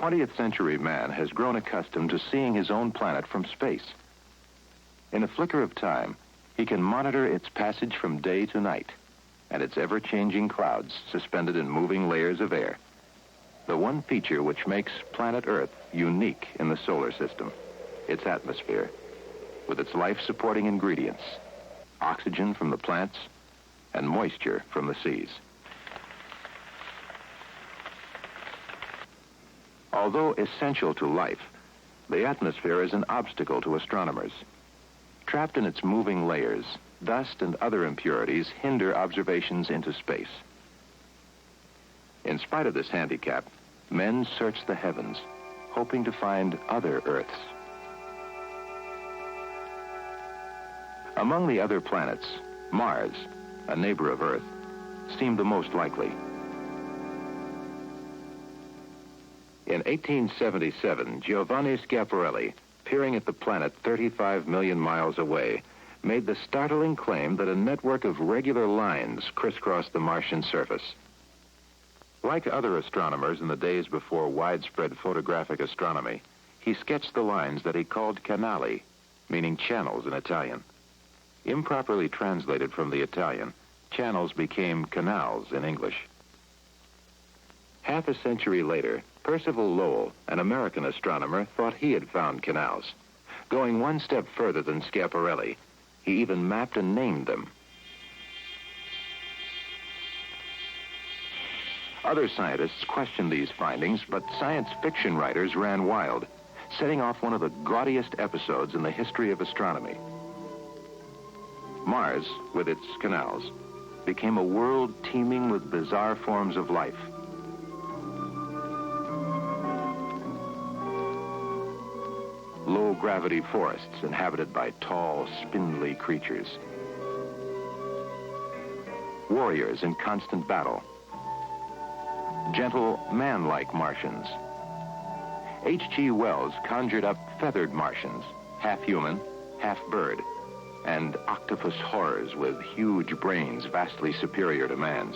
20th century man has grown accustomed to seeing his own planet from space. In a flicker of time, he can monitor its passage from day to night and its ever-changing clouds suspended in moving layers of air. The one feature which makes planet Earth unique in the solar system, its atmosphere, with its life-supporting ingredients, oxygen from the plants and moisture from the seas. Although essential to life, the atmosphere is an obstacle to astronomers. Trapped in its moving layers, dust and other impurities hinder observations into space. In spite of this handicap, men search the heavens, hoping to find other Earths. Among the other planets, Mars, a neighbor of Earth, seemed the most likely. In 1877, Giovanni Schiaparelli, peering at the planet 35 million miles away, made the startling claim that a network of regular lines crisscrossed the Martian surface. Like other astronomers in the days before widespread photographic astronomy, he sketched the lines that he called canali, meaning channels in Italian. Improperly translated from the Italian, channels became canals in English. Half a century later, Percival Lowell, an American astronomer, thought he had found canals. Going one step further than Schiaparelli, he even mapped and named them. Other scientists questioned these findings, but science fiction writers ran wild, setting off one of the gaudiest episodes in the history of astronomy. Mars, with its canals, became a world teeming with bizarre forms of life. Low-gravity forests inhabited by tall, spindly creatures. Warriors in constant battle. Gentle, man-like Martians. H.G. Wells conjured up feathered Martians, half human, half bird, and octopus horrors with huge brains vastly superior to man's.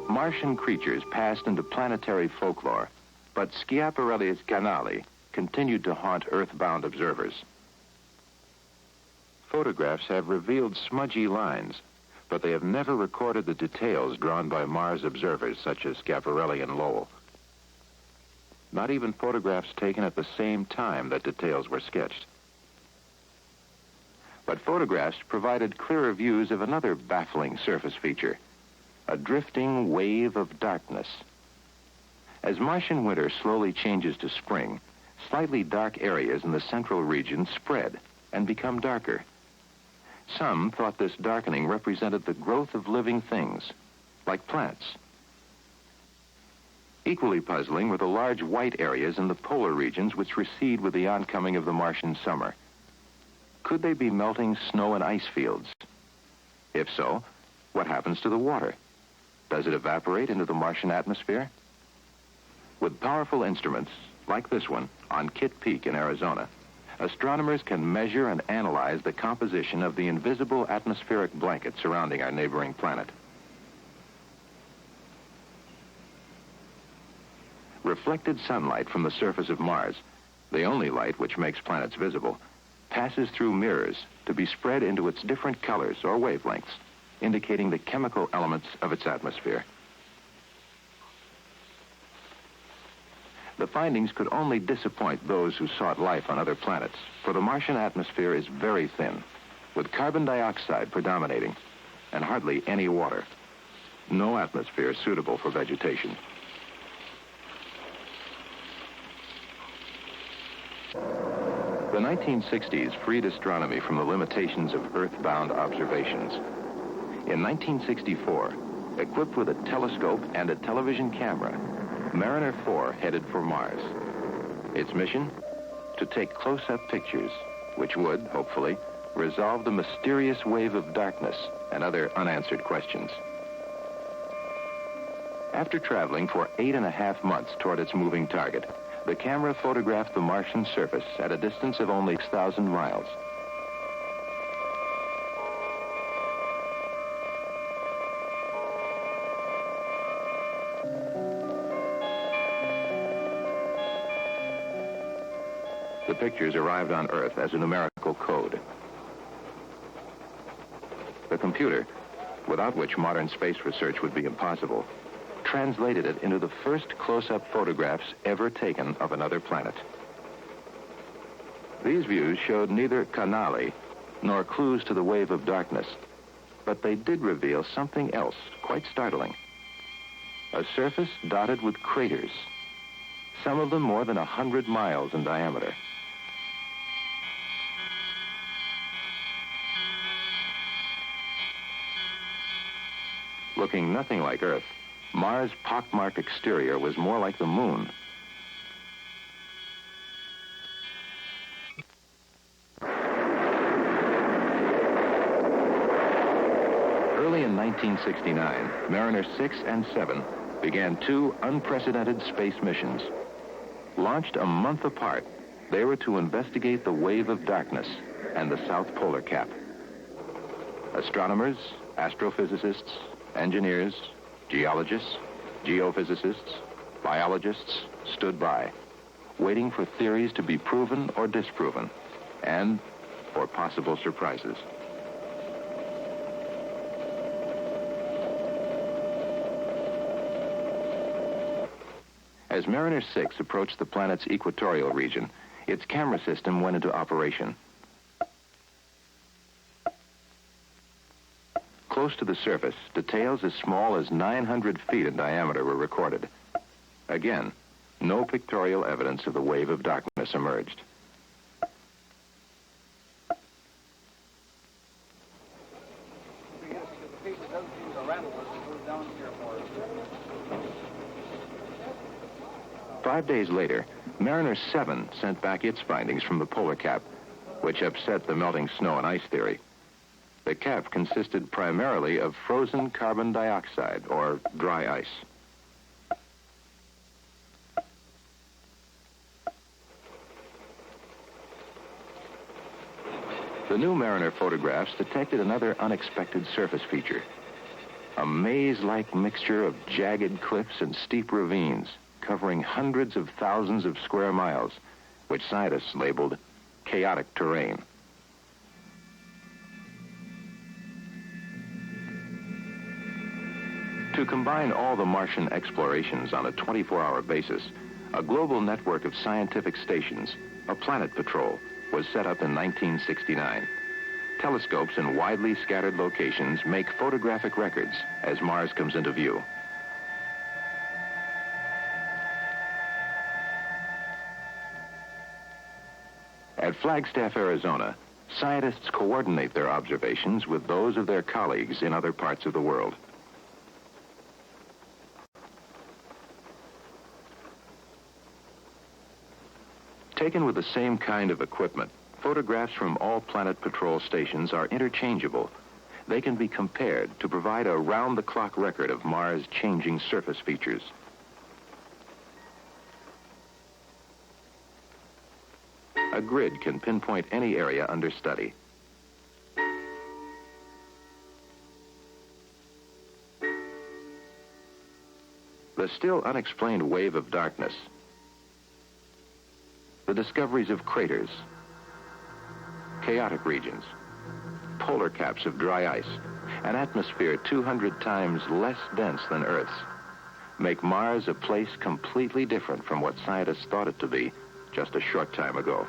Martian creatures passed into planetary folklore, but Schiaparelli's canali continued to haunt Earth-bound observers. Photographs have revealed smudgy lines, but they have never recorded the details drawn by Mars observers such as Schiaparelli and Lowell. Not even photographs taken at the same time that details were sketched. But photographs provided clearer views of another baffling surface feature, a drifting wave of darkness. As Martian winter slowly changes to spring, slightly dark areas in the central region spread and become darker. Some thought this darkening represented the growth of living things, like plants. Equally puzzling were the large white areas in the polar regions which recede with the oncoming of the Martian summer. Could they be melting snow and ice fields? If so, what happens to the water? Does it evaporate into the Martian atmosphere? With powerful instruments, like this one, on Kitt Peak in Arizona, astronomers can measure and analyze the composition of the invisible atmospheric blanket surrounding our neighboring planet. Reflected sunlight from the surface of Mars, the only light which makes planets visible, passes through mirrors to be spread into its different colors or wavelengths, indicating the chemical elements of its atmosphere. The findings could only disappoint those who sought life on other planets, for the Martian atmosphere is very thin, with carbon dioxide predominating, and hardly any water. No atmosphere suitable for vegetation. The 1960s freed astronomy from the limitations of Earth-bound observations. In 1964, equipped with a telescope and a television camera, Mariner 4 headed for Mars. Its mission? To take close-up pictures, which would, hopefully, resolve the mysterious wave of darkness and other unanswered questions. After traveling for 8.5 months toward its moving target, the camera photographed the Martian surface at a distance of only 6,000 miles. The pictures arrived on Earth as a numerical code. The computer, without which modern space research would be impossible, translated it into the first close-up photographs ever taken of another planet. These views showed neither canali nor clues to the wave of darkness, but they did reveal something else quite startling. A surface dotted with craters, some of them more than 100 miles in diameter. Looking nothing like Earth, Mars' pockmarked exterior was more like the moon. Early in 1969, Mariner 6 and 7 began two unprecedented space missions. Launched a month apart, they were to investigate the wave of darkness and the South Polar Cap. Astronomers, astrophysicists, engineers, geologists, geophysicists, biologists stood by, waiting for theories to be proven or disproven, and for possible surprises. As Mariner 6 approached the planet's equatorial region, its camera system went into operation. Close to the surface, details as small as 900 feet in diameter were recorded. Again, no pictorial evidence of the wave of darkness emerged. Five days later, Mariner 7 sent back its findings from the polar cap, which upset the melting snow and ice theory. The cap consisted primarily of frozen carbon dioxide, or dry ice. The new Mariner photographs detected another unexpected surface feature. A maze-like mixture of jagged cliffs and steep ravines, covering hundreds of thousands of square miles, which scientists labeled chaotic terrain. To combine all the Martian explorations on a 24-hour basis, a global network of scientific stations, a planet patrol, was set up in 1969. Telescopes in widely scattered locations make photographic records as Mars comes into view. At Flagstaff, Arizona, scientists coordinate their observations with those of their colleagues in other parts of the world. Taken with the same kind of equipment, photographs from all Planet Patrol stations are interchangeable. They can be compared to provide a round-the-clock record of Mars' changing surface features. A grid can pinpoint any area under study. The still unexplained wave of darkness, the discoveries of craters, chaotic regions, polar caps of dry ice, an atmosphere 200 times less dense than Earth's, make Mars a place completely different from what scientists thought it to be just a short time ago.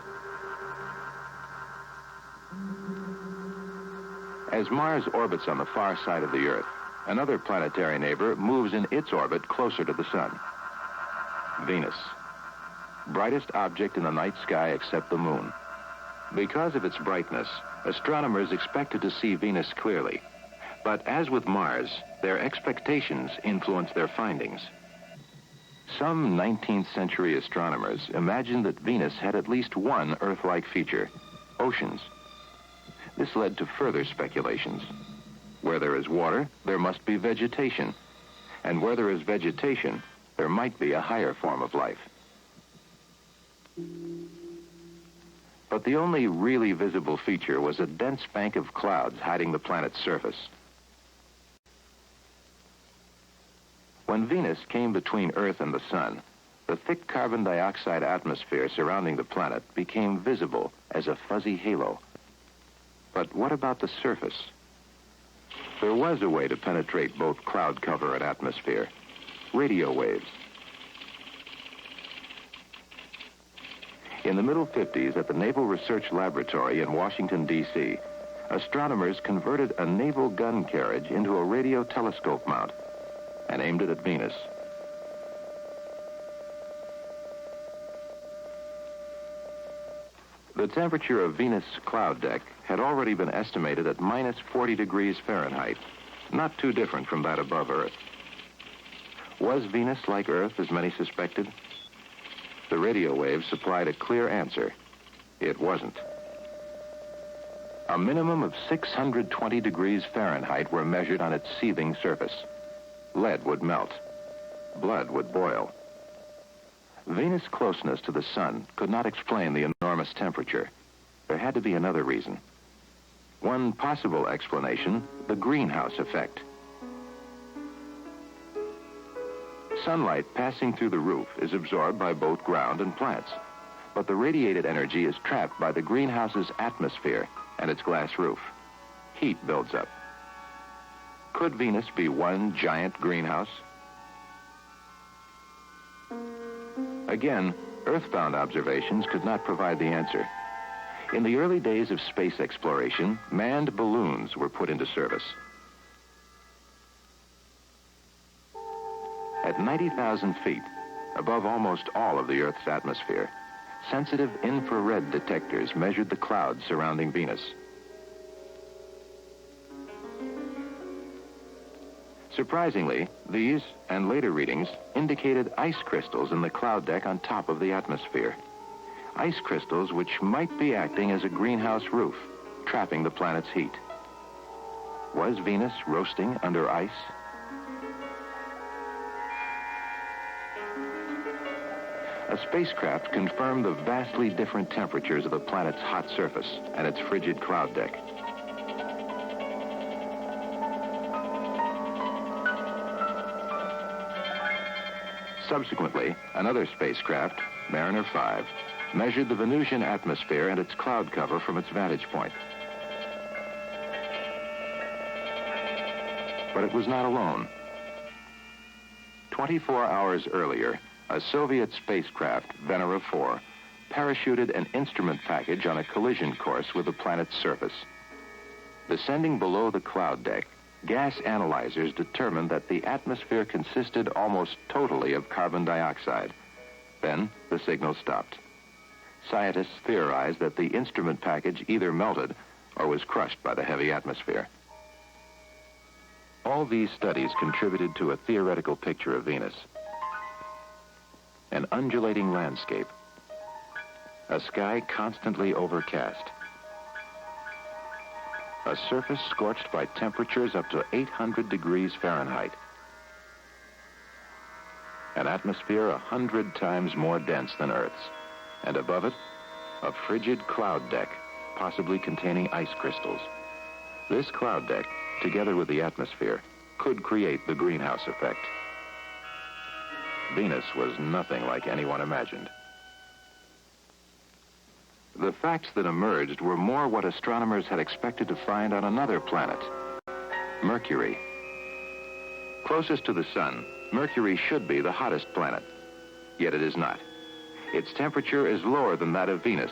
As Mars orbits on the far side of the Earth, another planetary neighbor moves in its orbit closer to the sun. Venus, brightest object in the night sky except the moon. Because of its brightness, astronomers expected to see Venus clearly. But as with Mars, their expectations influence their findings. Some 19th century astronomers imagined that Venus had at least one Earth-like feature, oceans. This led to further speculations. Where there is water, there must be vegetation. And where there is vegetation, there might be a higher form of life. But the only really visible feature was a dense bank of clouds hiding the planet's surface. When Venus came between Earth and the sun, The thick carbon dioxide atmosphere surrounding the planet became visible as a fuzzy halo. But what about the surface? There was a way to penetrate both cloud cover and atmosphere: radio waves. In the middle 50s, at the Naval Research Laboratory in Washington, D.C., astronomers converted a naval gun carriage into a radio telescope mount and aimed it at Venus. The temperature of Venus' cloud deck had already been estimated at minus 40 degrees Fahrenheit, not too different from that above Earth. Was Venus like Earth, as many suspected? The radio waves supplied a clear answer. It wasn't. A minimum of 620 degrees Fahrenheit were measured on its seething surface. Lead would melt. Blood would boil. Venus' closeness to the sun could not explain the enormous temperature. There had to be another reason. One possible explanation: the greenhouse effect. Sunlight passing through the roof is absorbed by both ground and plants, but the radiated energy is trapped by the greenhouse's atmosphere and its glass roof. Heat builds up. Could Venus be one giant greenhouse? Again, Earthbound observations could not provide the answer. In the early days of space exploration, manned balloons were put into service. At 90,000 feet, above almost all of the Earth's atmosphere, sensitive infrared detectors measured the clouds surrounding Venus. Surprisingly, these and later readings indicated ice crystals in the cloud deck on top of the atmosphere. Ice crystals which might be acting as a greenhouse roof, trapping the planet's heat. Was Venus roasting under ice? A spacecraft confirmed the vastly different temperatures of the planet's hot surface and its frigid cloud deck. Subsequently, another spacecraft, Mariner 5, measured the Venusian atmosphere and its cloud cover from its vantage point. But it was not alone. 24 hours earlier, a Soviet spacecraft, Venera 4, parachuted an instrument package on a collision course with the planet's surface. Descending below the cloud deck, gas analyzers determined that the atmosphere consisted almost totally of carbon dioxide. Then the signal stopped. Scientists theorized that the instrument package either melted or was crushed by the heavy atmosphere. All these studies contributed to a theoretical picture of Venus. An undulating landscape. A sky constantly overcast. A surface scorched by temperatures up to 800 degrees Fahrenheit. An atmosphere 100 times more dense than Earth's. And above it, a frigid cloud deck, possibly containing ice crystals. This cloud deck, together with the atmosphere, could create the greenhouse effect. Venus was nothing like anyone imagined. The facts that emerged were more what astronomers had expected to find on another planet, Mercury. Closest to the sun, Mercury should be the hottest planet, yet it is not. Its temperature is lower than that of Venus,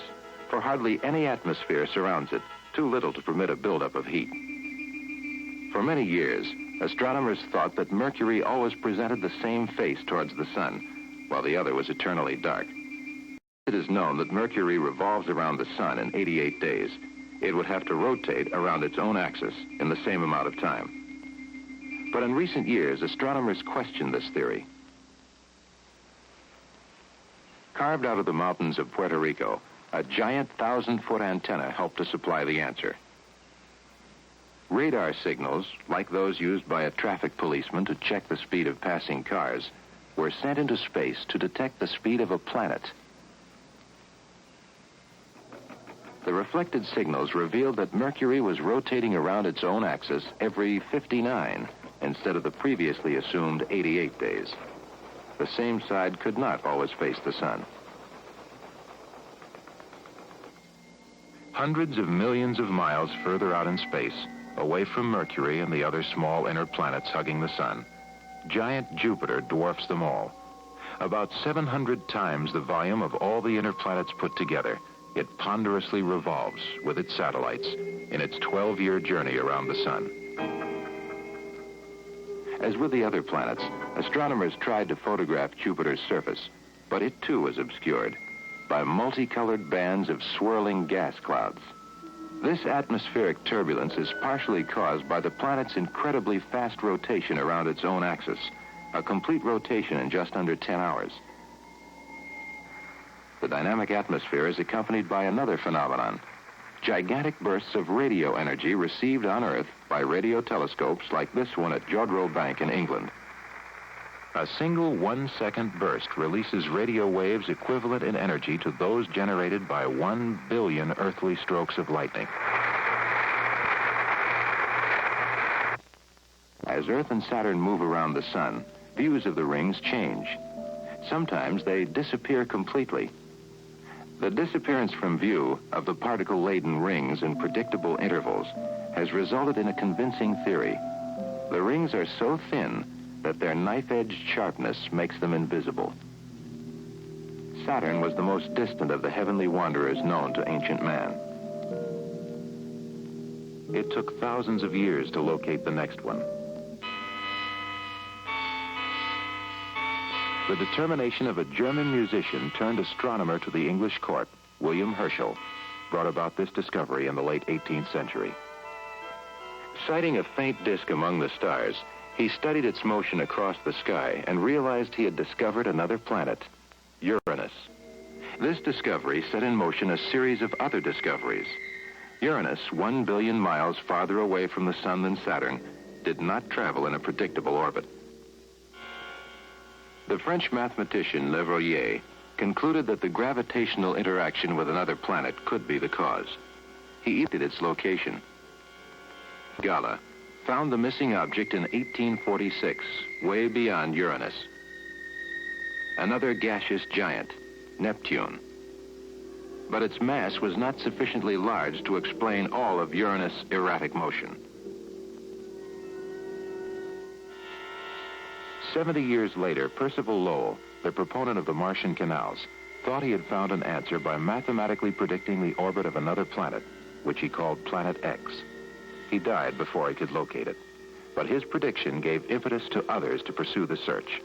for hardly any atmosphere surrounds it, too little to permit a buildup of heat. For many years, astronomers thought that Mercury always presented the same face towards the sun, while the other was eternally dark. It is known that Mercury revolves around the sun in 88 days. It would have to rotate around its own axis in the same amount of time. But in recent years, astronomers questioned this theory. Carved out of the mountains of Puerto Rico, a giant 1,000-foot antenna helped to supply the answer. Radar signals, like those used by a traffic policeman to check the speed of passing cars, were sent into space to detect the speed of a planet. The reflected signals revealed that Mercury was rotating around its own axis every 59 instead of the previously assumed 88 days. The same side could not always face the sun. Hundreds of millions of miles further out in space, away from Mercury and the other small inner planets hugging the sun, giant Jupiter dwarfs them all. About 700 times the volume of all the inner planets put together, it ponderously revolves with its satellites in its 12-year journey around the sun. As with the other planets, astronomers tried to photograph Jupiter's surface, but it too was obscured by multicolored bands of swirling gas clouds. This atmospheric turbulence is partially caused by the planet's incredibly fast rotation around its own axis, a complete rotation in just under 10 hours. The dynamic atmosphere is accompanied by another phenomenon: gigantic bursts of radio energy received on Earth by radio telescopes like this one at Jodrell Bank in England. A single 1-second burst releases radio waves equivalent in energy to those generated by 1 billion earthly strokes of lightning. As Earth and Saturn move around the sun, views of the rings change. Sometimes they disappear completely. The disappearance from view of the particle-laden rings in predictable intervals has resulted in a convincing theory. The rings are so thin that their knife-edged sharpness makes them invisible. Saturn was the most distant of the heavenly wanderers known to ancient man. It took thousands of years to locate the next one. The determination of a German musician turned astronomer to the English court, William Herschel, brought about this discovery in the late 18th century. Sighting a faint disk among the stars, he studied its motion across the sky and realized he had discovered another planet, Uranus. This discovery set in motion a series of other discoveries. Uranus, 1 billion miles farther away from the sun than Saturn, did not travel in a predictable orbit. The French mathematician Leverrier concluded that the gravitational interaction with another planet could be the cause. He edited its location. Gala found the missing object in 1846, way beyond Uranus. Another gaseous giant, Neptune. But its mass was not sufficiently large to explain all of Uranus' erratic motion. 70 years later, Percival Lowell, the proponent of the Martian canals, thought he had found an answer by mathematically predicting the orbit of another planet, which he called Planet X. He died before he could locate it, but his prediction gave impetus to others to pursue the search.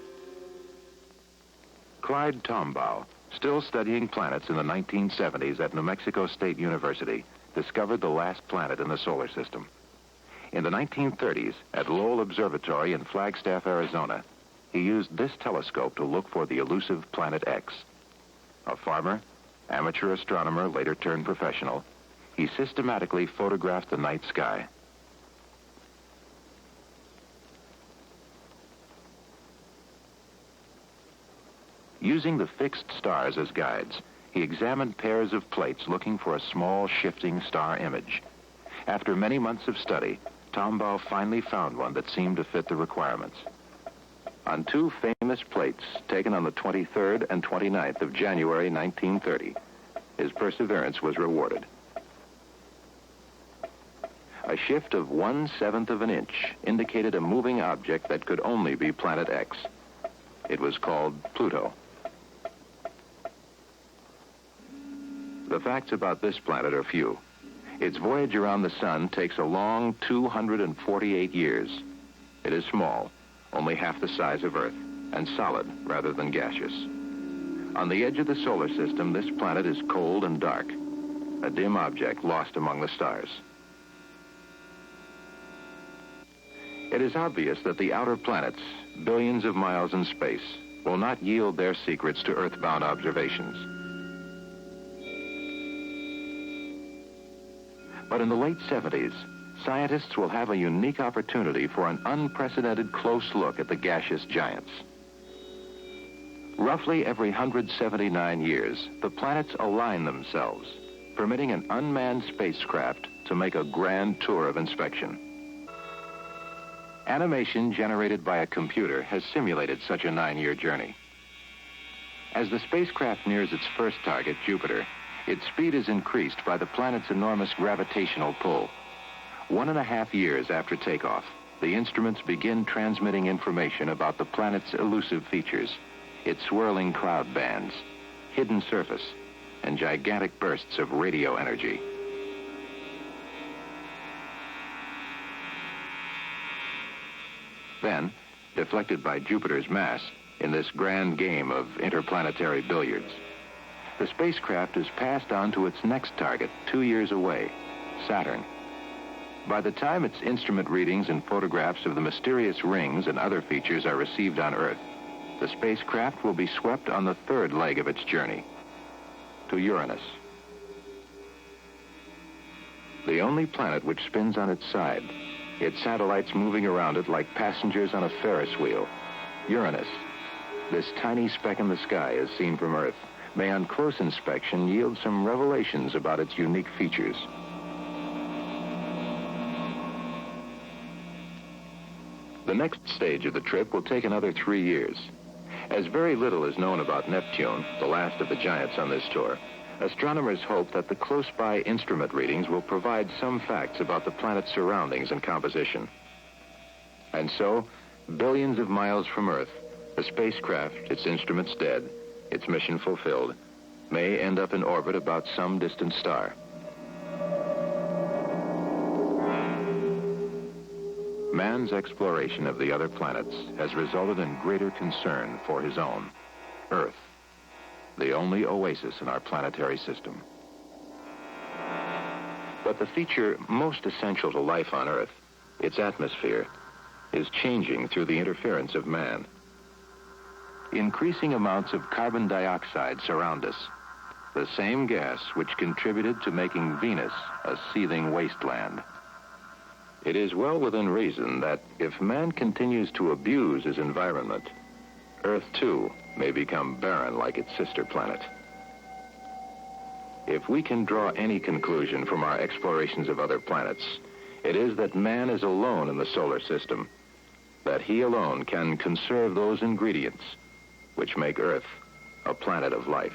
Clyde Tombaugh, still studying planets in the 1970s at New Mexico State University, discovered the last planet in the solar system. In the 1930s, at Lowell Observatory in Flagstaff, Arizona, he used this telescope to look for the elusive Planet X. A farmer, amateur astronomer, later turned professional, he systematically photographed the night sky. Using the fixed stars as guides, he examined pairs of plates looking for a small shifting star image. After many months of study, Tombaugh finally found one that seemed to fit the requirements. On 2 famous plates taken on the 23rd and 29th of January 1930, his perseverance was rewarded. A shift of 1/7 of an inch indicated a moving object that could only be Planet X. It was called Pluto. The facts about this planet are few. Its voyage around the sun takes a long 248 years. It is small, only half the size of Earth, and solid rather than gaseous. On the edge of the solar system, this planet is cold and dark, a dim object lost among the stars. It is obvious that the outer planets, billions of miles in space, will not yield their secrets to Earthbound observations. But in the late 70s, scientists will have a unique opportunity for an unprecedented close look at the gaseous giants. Roughly every 179 years, the planets align themselves, permitting an unmanned spacecraft to make a grand tour of inspection. Animation generated by a computer has simulated such a 9-year journey. As the spacecraft nears its first target, Jupiter, its speed is increased by the planet's enormous gravitational pull. 1.5 years after takeoff, the instruments begin transmitting information about the planet's elusive features, its swirling cloud bands, hidden surface, and gigantic bursts of radio energy. Then, deflected by Jupiter's mass in this grand game of interplanetary billiards, the spacecraft is passed on to its next target 2 years away, Saturn. By the time its instrument readings and photographs of the mysterious rings and other features are received on Earth, the spacecraft will be swept on the third leg of its journey, to Uranus. The only planet which spins on its side, its satellites moving around it like passengers on a Ferris wheel. Uranus, this tiny speck in the sky as seen from Earth, may on close inspection yield some revelations about its unique features. The next stage of the trip will take another 3 years. As very little is known about Neptune, the last of the giants on this tour, astronomers hope that the close-by instrument readings will provide some facts about the planet's surroundings and composition. And so, billions of miles from Earth, the spacecraft, its instruments dead, its mission fulfilled, may end up in orbit about some distant star. Man's exploration of the other planets has resulted in greater concern for his own, Earth, the only oasis in our planetary system. But the feature most essential to life on Earth, its atmosphere, is changing through the interference of man. Increasing amounts of carbon dioxide surround us, the same gas which contributed to making Venus a seething wasteland. It is well within reason that if man continues to abuse his environment, Earth, too, may become barren like its sister planet. If we can draw any conclusion from our explorations of other planets, it is that man is alone in the solar system, that he alone can conserve those ingredients which make Earth a planet of life.